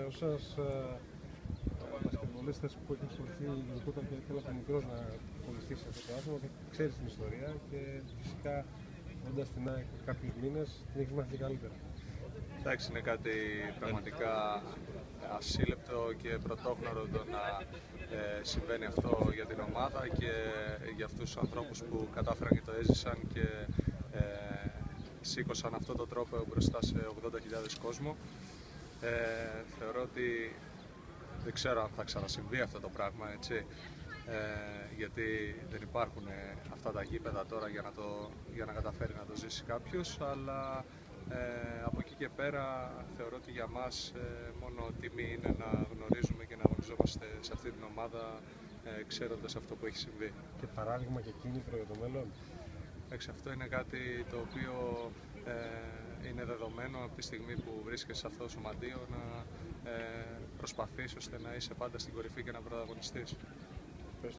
όσες μπασκετμπολίστες που έχει ασχοληθεί γενικότερα και ήθελα από μικρός να ασχοληθεί σε αυτό το άθλημα και ξέρεις την ιστορία και φυσικά όντας την ΑΕΚ κάποιους μήνες την έχεις μάθει καλύτερα. Εντάξει, είναι κάτι πραγματικά ασύλληπτο και πρωτόγνωρο το να συμβαίνει αυτό για την ομάδα και για αυτούς τους ανθρώπους που κατάφεραν και το έζησαν και σήκωσαν αυτό το τρόπο μπροστά σε 80.000 κόσμο. Θεωρώ ότι δεν ξέρω αν θα ξανασυμβεί αυτό το πράγμα, έτσι, γιατί δεν υπάρχουν αυτά τα γήπεδα τώρα για να καταφέρει να το ζήσει κάποιος, αλλά από εκεί και πέρα θεωρώ ότι για μας μόνο τιμή είναι να γνωρίζουμε και να αγωνιζόμαστε σε αυτή την ομάδα ξέροντας αυτό που έχει συμβεί. Και παράδειγμα και κίνητρο για το μέλλον. Αυτό είναι κάτι το οποίο είναι δεδομένο από τη στιγμή που βρίσκεσαι σε αυτό το σωματείο να προσπαθείς ώστε να είσαι πάντα στην κορυφή και να πρωταγωνιστείς.